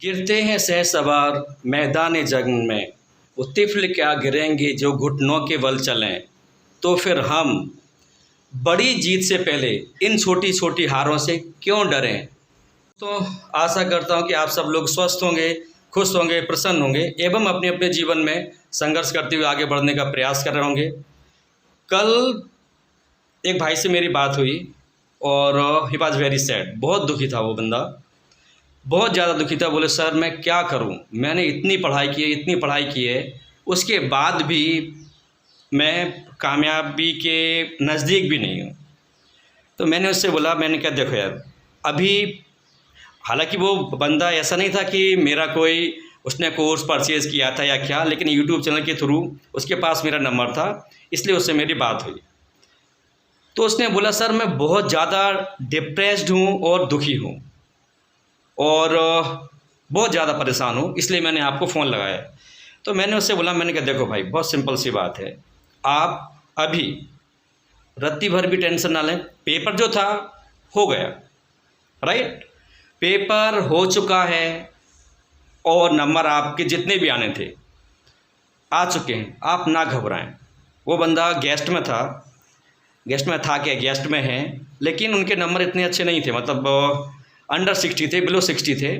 गिरते हैं सहसवार मैदान जंग में, वो तिफ़्ल क्या गिरेंगे जो घुटनों के बल चलें। तो फिर हम बड़ी जीत से पहले इन छोटी छोटी हारों से क्यों डरें। तो आशा करता हूँ कि आप सब लोग स्वस्थ होंगे, खुश होंगे, प्रसन्न होंगे एवं अपने अपने जीवन में संघर्ष करते हुए आगे बढ़ने का प्रयास कर रहे होंगे। कल एक भाई से मेरी बात हुई और ही वॉज वेरी सैड, बहुत दुखी था वो बंदा, बहुत ज़्यादा दुखी था। बोले सर मैं क्या करूं, मैंने इतनी पढ़ाई की है, उसके बाद भी मैं कामयाबी के नज़दीक भी नहीं हूं। तो मैंने उससे बोला, मैंने कहा देखो यार, अभी हालांकि वो बंदा ऐसा नहीं था कि मेरा कोई उसने कोर्स परचेज़ किया था या क्या, लेकिन यूट्यूब चैनल के थ्रू उसके पास मेरा नंबर था, इसलिए उससे मेरी बात हुई। तो उसने बोला सर मैं बहुत ज़्यादा डिप्रेस्ड हूँ और दुखी हूँ और बहुत ज़्यादा परेशान हूँ, इसलिए मैंने आपको फ़ोन लगाया। तो मैंने उससे बोला, मैंने कहा देखो भाई बहुत सिंपल सी बात है, आप अभी रत्ती भर भी टेंशन ना लें। पेपर जो था हो गया, राइट, पेपर हो चुका है और नंबर आपके जितने भी आने थे आ चुके हैं, आप ना घबराएं। वो बंदा गेस्ट में था क्या गेस्ट में है, लेकिन उनके नंबर इतने अच्छे नहीं थे, मतलब अंडर 60 थे, बिलो 60 थे,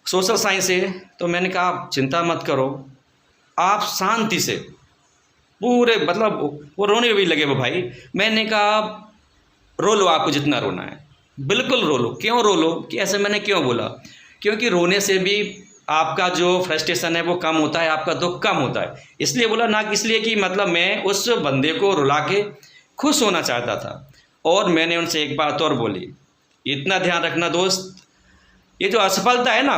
सोशल साइंस है। तो मैंने कहा आप चिंता मत करो, आप शांति से पूरे, मतलब वो रोने भी लगे वो भाई। मैंने कहा आप रो लो, आपको जितना रोना है बिल्कुल रो लो। क्यों रो लो, कि ऐसे मैंने क्यों बोला, क्योंकि रोने से भी आपका जो फ्रस्ट्रेशन है वो कम होता है, आपका दुख कम होता है, इसलिए बोला, ना इसलिए कि मतलब मैं उस बंदे को रुला के खुश होना चाहता था। और मैंने उनसे एक बात और बोली, इतना ध्यान रखना दोस्त, ये जो असफलता है ना,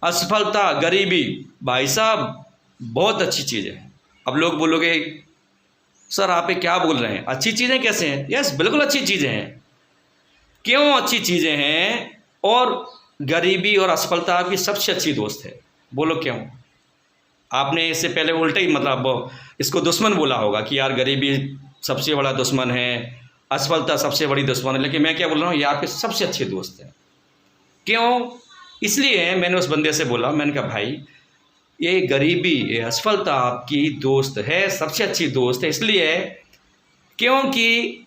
असफलता, गरीबी, भाई साहब बहुत अच्छी चीज़ है। अब लोग बोलोगे सर आप ये क्या बोल रहे हैं, अच्छी चीज़ें कैसे हैं? यस बिल्कुल अच्छी चीज़ें हैं। क्यों अच्छी चीज़ें हैं? और गरीबी और असफलता आपकी सबसे अच्छी दोस्त है, बोलो क्यों? आपने इससे पहले उल्टे ही मतलब इसको दुश्मन बोला होगा कि यार गरीबी सबसे बड़ा दुश्मन है, असफलता सबसे बड़ी दुश्मन है, लेकिन मैं क्या बोल रहा हूँ, ये आपके सबसे अच्छे दोस्त हैं। क्यों? इसलिए मैंने उस बंदे से बोला, मैंने कहा भाई ये गरीबी, ये असफलता आपकी दोस्त है, सबसे अच्छी दोस्त है। इसलिए क्योंकि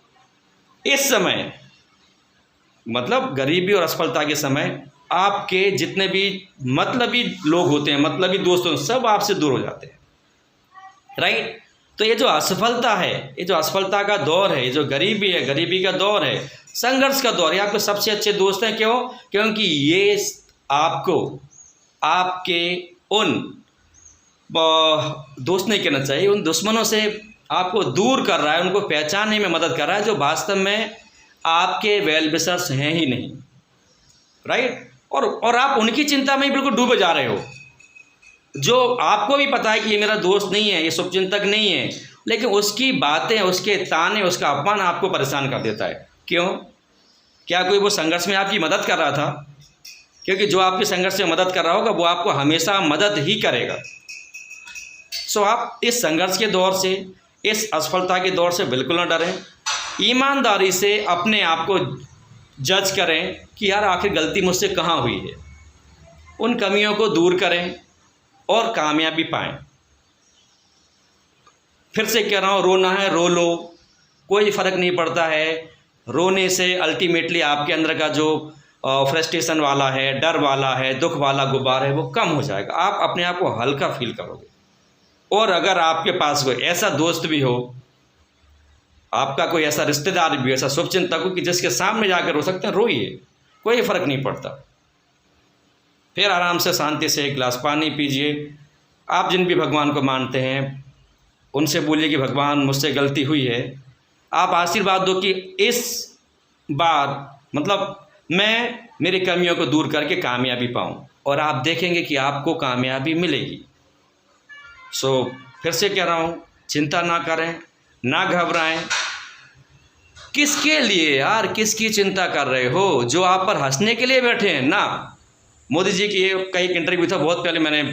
इस समय, मतलब गरीबी और असफलता के समय, आपके जितने भी मतलबी लोग होते हैं, मतलबी दोस्त होते हैं, सब आपसे दूर हो जाते हैं, राइट। तो ये जो असफलता है, ये जो असफलता का दौर है, ये जो गरीबी है, गरीबी का दौर है, संघर्ष का दौर है, आपके सबसे अच्छे दोस्त हैं। क्यों? क्योंकि ये आपको आपके उन दोस्त नहीं कहना चाहिए, उन दुश्मनों से आपको दूर कर रहा है, उनको पहचानने में मदद कर रहा है जो वास्तव में आपके वेल विशर्स हैं ही नहीं, राइट। और आप उनकी चिंता में ही बिल्कुल डूबे जा रहे हो, जो आपको भी पता है कि ये मेरा दोस्त नहीं है, ये शुभचिंतक नहीं है, लेकिन उसकी बातें, उसके ताने, उसका अपमान आपको परेशान कर देता है। क्यों? क्या कोई वो संघर्ष में आपकी मदद कर रहा था? क्योंकि जो आपके संघर्ष में मदद कर रहा होगा वो आपको हमेशा मदद ही करेगा। सो आप इस संघर्ष के दौर से, इस असफलता के दौर से बिल्कुल ना डरें। ईमानदारी से अपने आप को जज करें कि यार आखिर गलती मुझसे कहाँ हुई है, उन कमियों को दूर करें और कामयाबी पाएं। फिर से कह रहा हूँ, रोना है रो लो, कोई फ़र्क नहीं पड़ता है। रोने से अल्टीमेटली आपके अंदर का जो फ्रस्ट्रेशन वाला है, डर वाला है, दुख वाला गुब्बार है, वो कम हो जाएगा, आप अपने आप को हल्का फील करोगे। और अगर आपके पास कोई ऐसा दोस्त भी हो, आपका कोई ऐसा रिश्तेदार भी हो, ऐसा शुभचिंतक हो कि जिसके सामने जाकर रो सकते हैं, रोइए, कोई फ़र्क नहीं पड़ता। फिर आराम से शांति से एक गिलास पानी पीजिए। आप जिन भी भगवान को मानते हैं उनसे बोलिए कि भगवान मुझसे गलती हुई है, आप आशीर्वाद दो कि इस बार मतलब मैं मेरी कमियों को दूर करके कामयाबी पाऊँ, और आप देखेंगे कि आपको कामयाबी मिलेगी। सो फिर से कह रहा हूँ, चिंता ना करें, ना घबराएं। किसके लिए यार, किसकी चिंता कर रहे हो? जो आप पर हंसने के लिए बैठे हैं ना। मोदी जी की का एक इंटरव्यू था, बहुत पहले मैंने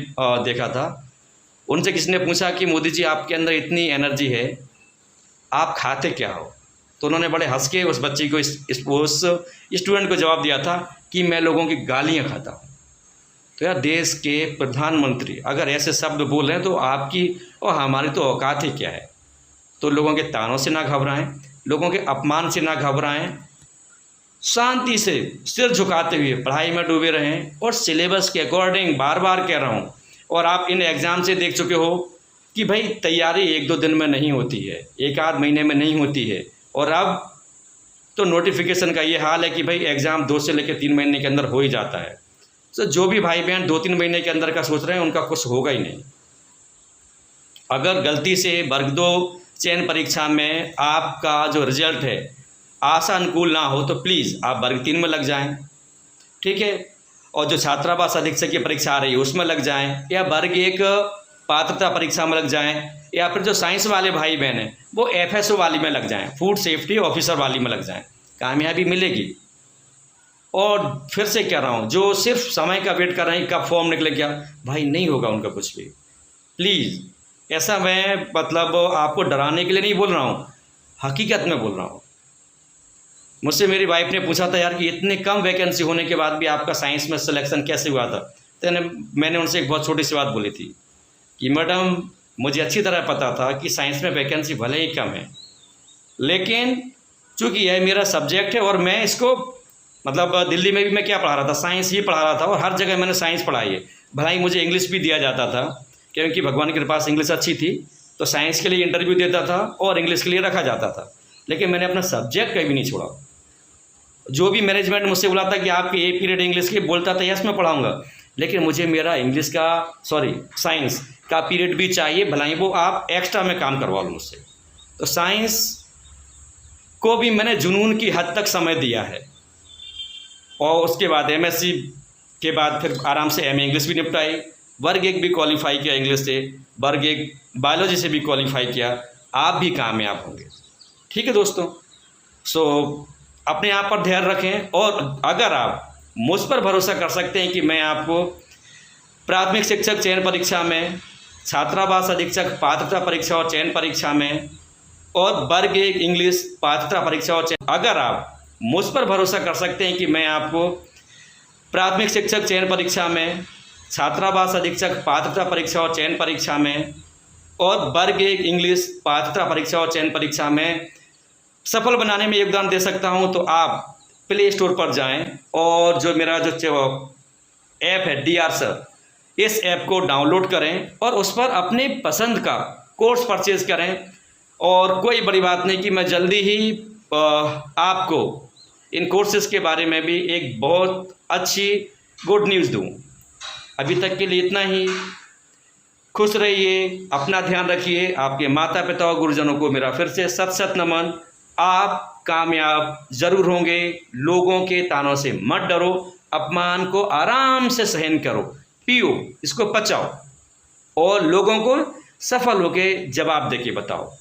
देखा था, उनसे किसी ने पूछा कि मोदी जी आपके अंदर इतनी एनर्जी है, आप खाते क्या हो? तो उन्होंने बड़े हंस के उस बच्ची को, उस स्टूडेंट को जवाब दिया था कि मैं लोगों की गालियाँ खाता हूँ। तो यार देश के प्रधानमंत्री अगर ऐसे शब्द बोल रहे हैं तो आपकी और हमारी तो औकात ही क्या है। तो लोगों के तानों से ना घबराएं, लोगों के अपमान से ना घबराएं, शांति से सिर झुकाते हुए पढ़ाई में डूबे रहें और सिलेबस के अकॉर्डिंग, बार बार कह रहा हूँ। और आप इन एग्ज़ाम से देख चुके हो कि भाई तैयारी 1-2 दिन में नहीं होती है, 1-8 महीने में नहीं होती है। और अब तो नोटिफिकेशन का ये हाल है कि भाई एग्ज़ाम 2 से लेकर 3 महीने के अंदर हो ही जाता है। तो जो भी भाई बहन 2-3 महीने के अंदर का सोच रहे हैं उनका कुछ होगा ही नहीं। अगर गलती से वर्ग 2 चयन परीक्षा में आपका जो रिजल्ट है आशा अनुकूल ना हो तो प्लीज़ आप वर्ग 3 में लग जाएं, ठीक है। और जो छात्रावास अधीक्षक की परीक्षा आ रही है उसमें लग जाएं, या वर्ग 1 पात्रता परीक्षा में लग जाएं, या फिर जो साइंस वाले भाई बहन हैं वो FSO वाली में लग जाएं, फूड सेफ्टी ऑफिसर वाली में लग जाएं, कामयाबी मिलेगी। और फिर से कह रहा हूँ, जो सिर्फ समय का वेट कर रहे हैं कब फॉर्म निकले क्या, भाई नहीं होगा उनका कुछ भी। प्लीज़ ऐसा मैं मतलब आपको डराने के लिए नहीं बोल रहा हूँ, हकीकत में बोल रहा हूँ। मुझसे मेरी वाइफ ने पूछा था यार कि इतने कम वैकेंसी होने के बाद भी आपका साइंस में सिलेक्शन कैसे हुआ था। तो मैंने उनसे एक बहुत छोटी सी बात बोली थी कि मैडम मुझे अच्छी तरह पता था कि साइंस में वैकेंसी भले ही कम है, लेकिन चूँकि यह मेरा सब्जेक्ट है और मैं इसको मतलब दिल्ली में भी मैं क्या पढ़ा रहा था, साइंस ही पढ़ा रहा था और हर जगह मैंने साइंस पढ़ाई है। भला ही मुझे इंग्लिश भी दिया जाता था क्योंकि भगवान की कृपा से इंग्लिश अच्छी थी, तो साइंस के लिए इंटरव्यू देता था और इंग्लिश के लिए रखा जाता था, लेकिन मैंने अपना सब्जेक्ट कभी नहीं छोड़ा। जो भी मैनेजमेंट मुझसे बोला था कि आपके ये पीरियड इंग्लिश की, बोलता था यस मैं पढ़ाऊँगा, लेकिन मुझे मेरा इंग्लिश का साइंस का पीरियड भी चाहिए, भला ही वो आप एक्स्ट्रा में काम करवा लो मुझसे। तो साइंस को भी मैंने जुनून की हद तक समय दिया है। और उसके बाद MSc के बाद फिर आराम से MA इंग्लिश भी निपटाई, वर्ग 1 भी क्वालिफाई किया इंग्लिश से, वर्ग 1 बायोलॉजी से भी क्वालिफाई किया। आप भी कामयाब होंगे, ठीक है दोस्तों। सो अपने आप पर ध्यान रखें, और अगर आप मुझ पर भरोसा कर सकते हैं कि मैं आपको प्राथमिक शिक्षक चयन परीक्षा में, छात्रावास अधीक्षक पात्रता परीक्षा और चयन परीक्षा में, और वर्ग 1 इंग्लिश पात्रता परीक्षा और चयन, अगर आप मुझ पर भरोसा कर सकते हैं कि मैं आपको प्राथमिक शिक्षक चयन परीक्षा में, छात्रावास अधीक्षक पात्रता परीक्षा और चयन परीक्षा में, और वर्ग 1 इंग्लिश पात्रता परीक्षा और चयन परीक्षा में सफल बनाने में योगदान दे सकता हूं, तो आप प्ले स्टोर पर जाएं और जो मेरा जो ऐप है DR सर, इस ऐप को डाउनलोड करें और उस पर अपने पसंद का कोर्स परचेज़ करें। और कोई बड़ी बात नहीं कि मैं जल्दी ही आपको इन कोर्सेज़ के बारे में भी एक बहुत अच्छी गुड न्यूज़ दूं। अभी तक के लिए इतना ही। खुश रहिए, अपना ध्यान रखिए। आपके माता पिता और गुरुजनों को मेरा फिर से सत सत नमन। आप कामयाब ज़रूर होंगे। लोगों के तानों से मत डरो, अपमान को आराम से सहन करो, पियो, इसको पचाओ और लोगों को सफल होकर जवाब देके बताओ।